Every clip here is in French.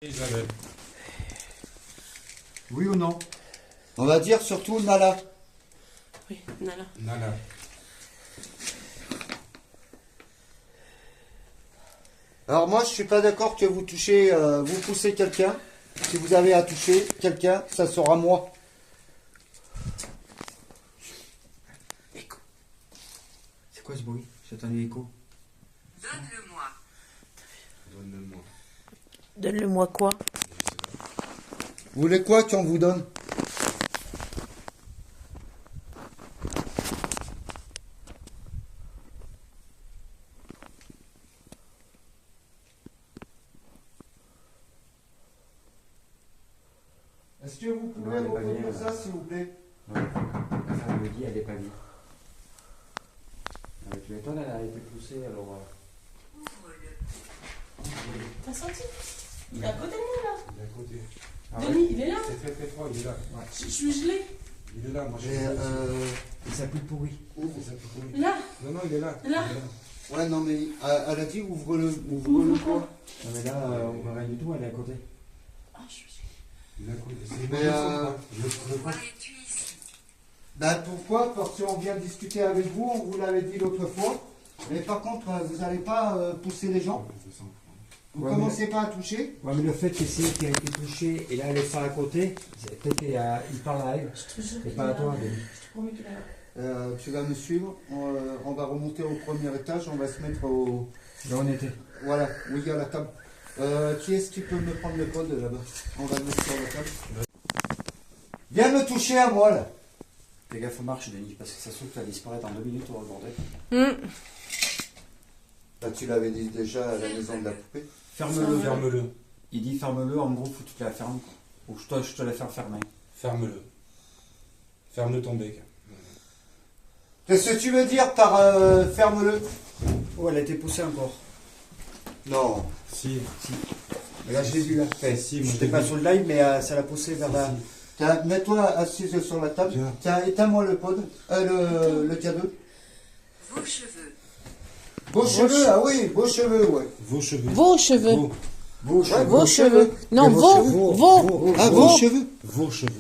Isabelle. Oui ou non? On va dire surtout Nala. Oui, Nala. Nala. Alors moi, je suis pas d'accord que vous touchez, vous poussez quelqu'un. Si vous avez à toucher quelqu'un, ça sera moi. Écho. C'est quoi ce bruit? J'ai entendu écho. Donne-le-moi. Donne-le-moi. Donne-le-moi quoi? Vous voulez quoi qu'on vous donne? Est-ce que vous pouvez Non, elle est pas reproduire bien, ça, s'il vous plaît? La femme me dit, elle n'est pas vie. Tu m'étonnes, elle a été poussée, alors... Ouvre-le. T'as senti? Il est à côté de moi là. Il est à côté. Ah ouais? Denis, il est là. C'est très très froid, il est là. Je suis gelé. Il est là, moi je suis Et, Et ça pue le pourri. Ouvre, ça peut courir. Là. Non, non, il est là. Là. Il est là. ouais, non, mais elle a dit ouvre-le quoi? Non mais là, on voit rien du tout, elle est à côté. Ah, je suis Il est à côté. C'est Mais, une bonne je le Pourquoi prends. es-tu ici? Ben pourquoi? Parce qu'on vient discuter avec vous, on vous l'avait dit l'autre fois. Mais par contre, vous n'allez pas pousser les gens. Vous Ouais, commencez pas à toucher. Ouais, mais le fait que c'est qui a été touché et là elle est sur à côté, c'est peut-être qu'il parle à elle. Je te jure. Et qu'il pas à est toi, là. Denis. Je te promets qu'il est là. Tu vas me suivre. On va remonter au premier étage. On va se mettre au. Là on était. Voilà, oui, à la table. Qui est-ce qui peut me prendre le code là-bas? On va le mettre sur la table. Viens me toucher à moi là. Fais gaffe aux marches, Denis, parce que ça se trouve que tu vas disparaître dans 2 minutes au bordel. Bah, tu l'avais dit déjà à la maison de la poupée. Ferme-le. Ferme-le. Il dit ferme-le, en gros, faut que tu la fermes. Ou je te la faire fermer. Ferme-le. Ferme-le ton bec. Qu'est-ce que tu veux dire par ferme-le? Oh, elle a été poussée encore. Non. Si. Mais là, je l'ai vu là. Si, moi, J'étais j'ai pas vu. sur le live, mais ça l'a poussé vers la. Tiens, mets-toi assise sur la table. Tiens. Tiens, éteins-moi le pod, le cadeau. Vos cheveux. Beaux cheveux, ah oui, beaux cheveux, ouais. Vos cheveux. Vos cheveux. Vos, Vos cheveux. Vos cheveux. Non, vos. Ah, vos cheveux. vos cheveux.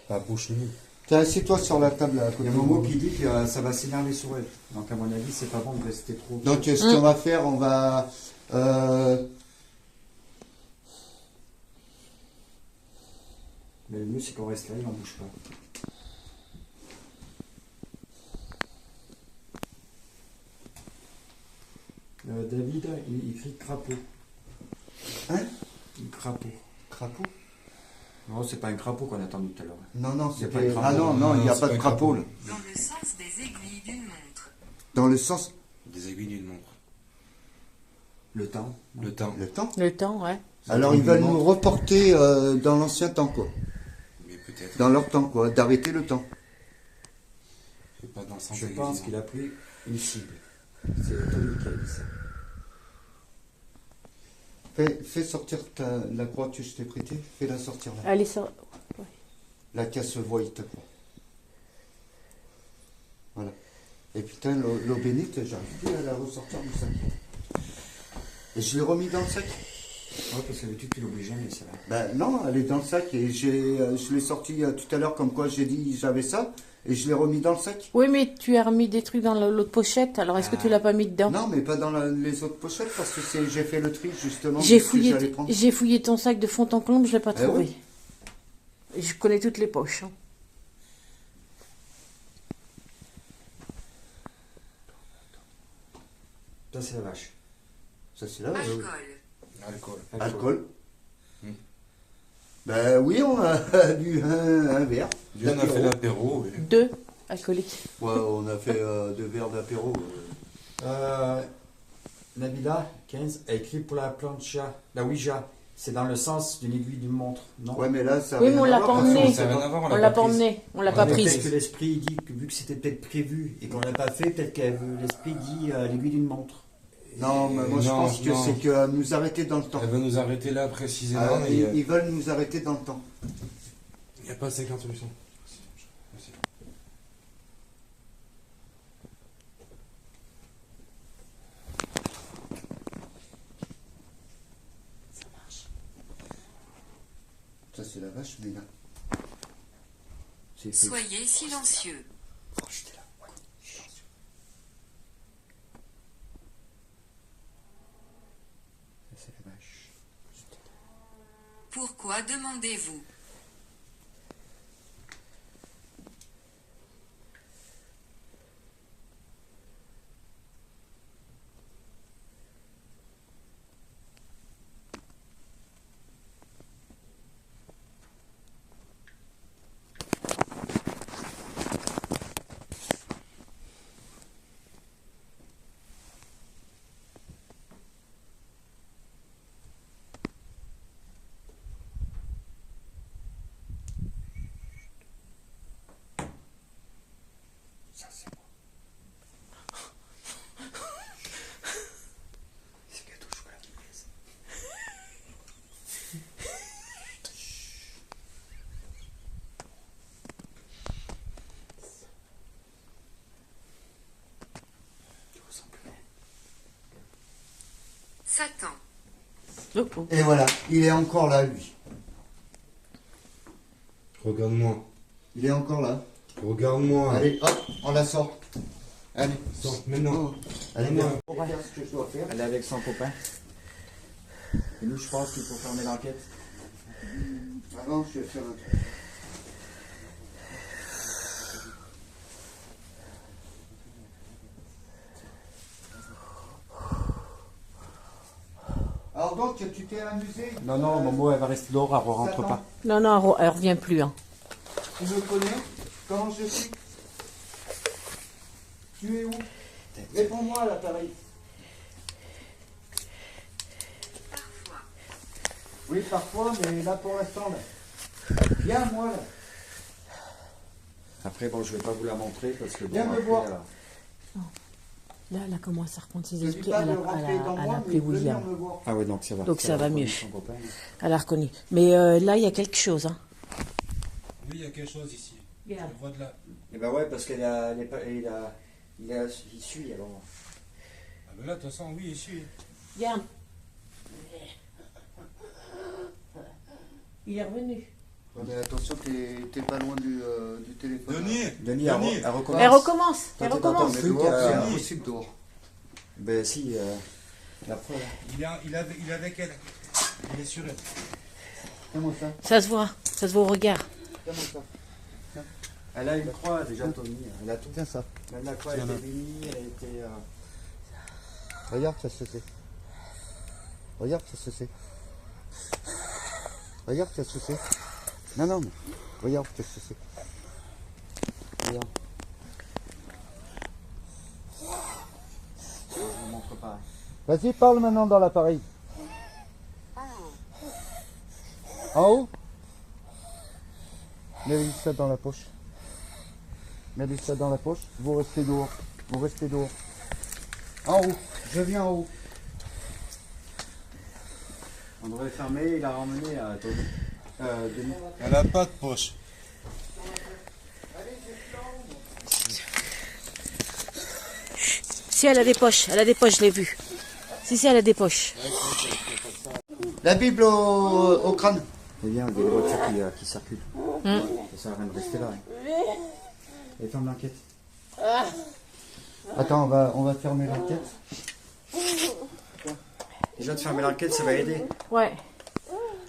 Pas vos cheveux. Tiens, assieds-toi sur la table là, à Il côté y a de un mot moi. qui dit que ça va s'énerver sur elle. Donc, à mon avis, c'est pas bon de rester trop. Donc, ce qu'on va faire, on va. Mais le mieux, c'est qu'on reste là, il n'en bouge pas. David, il crie crapaud. Hein? Crapaud. Crapaud? Non, c'est pas un crapaud qu'on a entendu tout à l'heure. Non, non, Il y a c'est pas de crapaud. Ah non, non, il n'y a c'est pas pas de un crapaud crapaud. là. Dans le sens des aiguilles d'une montre. Dans le sens. Des aiguilles d'une montre. Le temps. Le temps. Le temps. Le temps, ouais. Alors, ils veulent nous reporter dans l'ancien temps, quoi. Mais peut-être. Dans leur temps, quoi. D'arrêter le temps. C'est pas dans le sens Je aiguille, pense non. qu'il a pris une cible. C'est Tony qui a dit ça. Fais sortir la croix que je t'ai prêtée. Fais-la sortir là. Allez, ça. La casse voix, il te croit. Voilà. Et putain, l'eau bénite, j'arrive plus à la ressortir du sac. Et je l'ai remis dans le sac. Ouais, parce que d'habitude, tu l'obliges jamais, ça va. Ben non, elle est dans le sac et je l'ai sorti tout à l'heure comme quoi j'ai dit j'avais ça et je l'ai remis dans le sac. Oui, mais tu as remis des trucs dans l'autre pochette, alors est-ce que tu l'as pas mis dedans? Non, mais pas dans les autres pochettes parce que j'ai fait le tri justement. J'ai de ce que j'allais prendre. fouillé ton sac de fond en comble, je l'ai pas Eh trouvé. oui. Je connais toutes les poches. Hein. Ça, c'est la vache. Ça c'est là. Alcool. Alcool. Alcool. Hmm. Ben oui, on a bu un verre. Lui, on a fait l'apéro. et- 2 alcooliques. Ouais, on a fait 2 verres d'apéro. Nabila, 15, a écrit pour la plancha, la Ouija. C'est dans le sens d'une aiguille d'une montre, non? Ouais, mais là, ça. a Oui, rien mais on à l'a voir, pas parce que emmené. Ça n'a rien à voir, On l'a pas prise. emmené, on l'a Ouais, pas mais Peut-être que prise. l'esprit dit que vu que c'était peut-être prévu et qu'on l'a pas fait, peut-être que l'esprit dit l'aiguille d'une montre. Non, mais moi je Non, pense que non. c'est que nous arrêter dans le temps. Elle va nous arrêter là précisément. Ah, mais ils veulent nous arrêter dans le temps. il n'y a pas 50 solutions. Merci. Ça marche. c'est la vache, mais là. C'est Soyez silencieux. Oh, j'étais là. Ça, c'est la vache. Pourquoi demandez-vous? Ça, c'est moi. C'est gâteau au chocolat anglaise. Tu ressembles bien. Satan. Oh, oh. Et voilà, il est encore là, lui. Regarde-moi. Il est encore là. Regarde-moi. Allez, hop, on la sort. Allez. Sors, maintenant. Allez, Maintenant. viens. Regarde ce que je dois faire. Elle est avec son copain. Et nous, je pense qu'il faut fermer l'enquête. Avant, je vais faire un truc. Alors donc, tu t'es amusé? Non, non, Momo, elle va rester dehors, elle ne rentre Satan, pas. Non, non, elle revient plus. Hein. Tu me connais? Comment je suis? Tu es où? Réponds-moi à l'appareil. Parfois. Oui, parfois, mais là pour l'instant, là. Viens, moi, là. Après, bon, je ne vais pas vous la montrer parce que... Viens bon, me après, voir. Là, elle a commencé à reprendre ses Je dis esprits. pas Elle de a, rentrer dans elle a moi, appelé mais de venir William. me voir. Ah oui, donc ça va. Donc ça va reconnu mieux. son copain. Elle a reconnu. Mais là, il y a quelque chose. Hein. Oui, il y a quelque chose ici. Regarde. Je vois de là. Eh ben ouais, parce il suit alors. Ah ben là, de toute façon, oui, il suit. Regarde. Il est revenu. Ouais, mais attention, t'es pas loin du téléphone. Denis, elle recommence. Elle recommence. Toi, Elle t'es dans ton recommence. truc, Dehors, c'est euh, impossible dehors. Ben si, la preuve. Il est avec elle. Il est sur elle. Fais-moi ça. Ça se voit. Ça se voit au regard. Fais-moi ça. Elle a une croix déjà, Tony. Elle a tout. Tiens ça. Même la croix, elle a été bénie, elle a été... Regarde, ça se sait. Regarde, ça se sait. Regarde, ça se sait. Non, non, mais regarde, ça se sait. Regarde. Je vous montre pas. Vas-y, parle maintenant dans l'appareil. En haut? Mets ça dans la poche. Mets ça dans la poche. Vous restez dehors. Vous restez dehors. En haut. Je viens en haut. On devrait fermer et la ramener à Tony. Denis. Elle a pas de poche. Si, elle a des poches. Elle a des poches, je l'ai vu. Si, elle a des poches. La Bible au crâne. C'est bien, il y a des voitures qui circulent. Ça sert à rien de rester là. Hein. Et ferme l'enquête. Attends, on va fermer l'enquête. Déjà de fermer l'enquête, ça va aider. Ouais.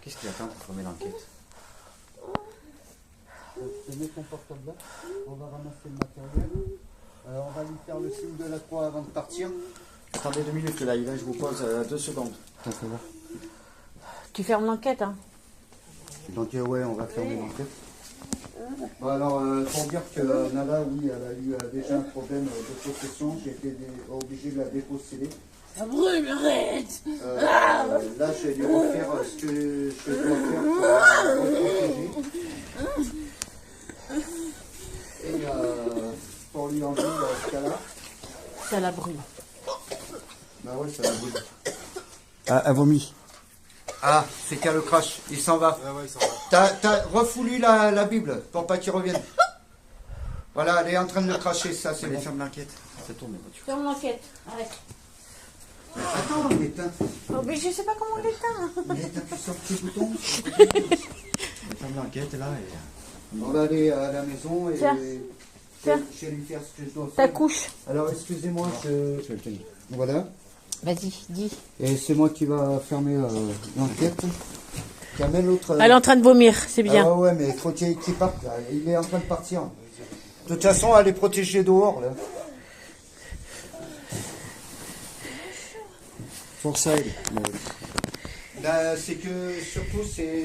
Qu'est-ce qu'il attend pour fermer l'enquête? Je mets ton portable là. On va ramasser le matériel. On va lui faire le signe de la croix avant de partir. Attendez 2 minutes là, je vous pose 2 secondes. Attends, ça va. Tu fermes l'enquête, hein. Donc ouais, on va fermer l'enquête. Bon alors, pour dire que Nala, oui, elle a eu déjà un problème de possession, j'ai été obligé de la déposséder. Arrête. Là, je vais lui refaire ce que je dois faire pour la protéger. Et pour lui enlever ce cas-là. Ça la brûle. Bah ouais, ça va brûler. Ah, elle vomit. Ah, c'est qu'à le crash, il s'en va. Ah ouais, il s'en va. T'as refoulu la Bible pour pas qu'il revienne. Voilà, elle est en train de le cracher, ça c'est Allez, bon. ferme l'enquête. Ça tourne les voitures. Ferme l'enquête. Arrête. Attends, mais Oh, mais je sais pas comment on l'éteint. t'as pu sur le petit bouton. l'enquête là et... On va aller à la maison et Tiens. je vais lui faire ce que je dois Ta faire. couche. Alors, excusez-moi, je vais le tenir. Voilà. Vas-y, dis. Et c'est moi qui va fermer l'enquête. Kamel, l'autre. Elle est en train de vomir, c'est bien. Ah ouais, mais il faut qu'il parte là. Il est en train de partir. De toute façon, elle est protégée dehors là. Pour ça, là, c'est que surtout, j'ai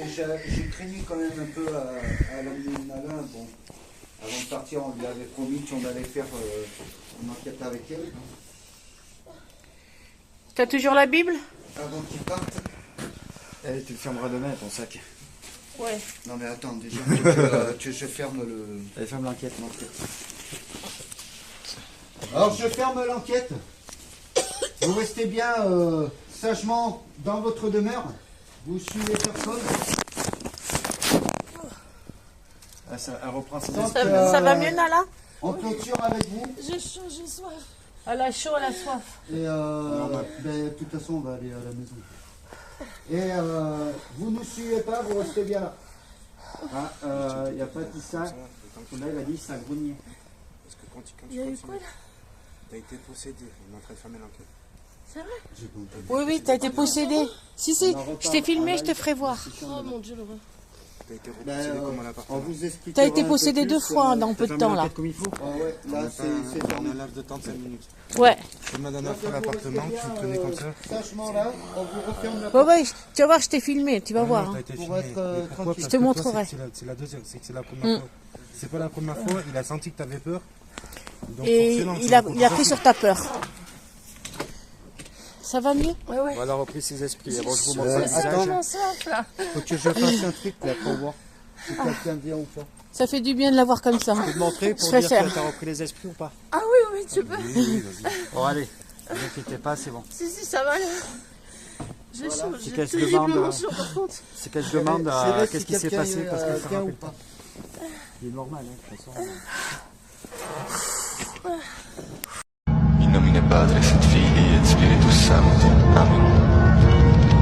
craigné quand même un peu à l'amener Nala. Bon, avant de partir, on lui avait promis qu'on allait faire une enquête avec elle. T'as toujours la Bible? Avant qu'il parte. Eh, tu le fermeras demain ton sac. Ouais. Non mais attends, déjà, je ferme le... Allez, ferme l'enquête. Alors je ferme l'enquête. Vous restez bien sagement dans votre demeure. Vous suivez personne. Ah, ça, elle reprend ses Donc, esprits. Ça va mieux, Nala? On clôture avec vous. J'ai chaud, j'ai soif. Elle a chaud, elle a soif. Et de toute façon, on va aller à la maison. Et vous ne suivez pas, vous restez bien là. Il n'y a pas dit ça. Là, il a dit ça grogné. Parce que quand tu Il y a eu quoi, là? T'as été possédé, on est en train de fermer l'enquête. C'est vrai? Oui, oui, t'as été possédé. Si, si, je t'ai filmé, je te ferai voir. Oh mon dieu, l'horreur. T'as été repossédé comme à On l'appartement. vous explique. T'as été possédé 2 fois dans peu de temps, là. Comme il faut. Ah ouais, là c'est On a fermé. un laps de temps de 5 minutes. Ouais. Comme la dernière fois, l'appartement, tu le tenais comme ça. Sagement là, on vous referme la Ouais, ouais, tu vas voir, je t'ai filmé, tu vas voir. T'as hein. été Pour filmé. être, Mais pourquoi? tranquille. Parce Je te que toi, montrerai. C'est la deuxième, c'est la première fois. C'est pas la première fois, il a senti que t'avais peur. Donc Et forcément, il c'est a, beaucoup il a plus pris facile. sur ta peur. Ça va mieux? Ouais, ouais. Voilà, repris ses esprits. Bon, je vous montre Euh, le visage. attends. Comment ça, là? Faut que je fasse un truc là pour voir si quelqu'un vient ou pas. Ça fait du bien de l'avoir comme ça. Je peux te montrer pour Je dire préfère. que t'as repris les esprits ou pas? Ah oui, oui, tu peux. Oui, oui, vas-y. Bon, allez. Ne vous inquiétez pas, c'est bon. Si, si, ça va là. J'ai chaud, C'est j'ai qu'elle se terriblement demande, chaud par contre. C'est qu'elle se demande C'est qu'est-ce qui s'est passé parce qu'elle s'en vient ou rappelle pas. pas. Il est normal, hein, de toute façon. In nomine Patris et Filii et Spiritus Sancti. Amen.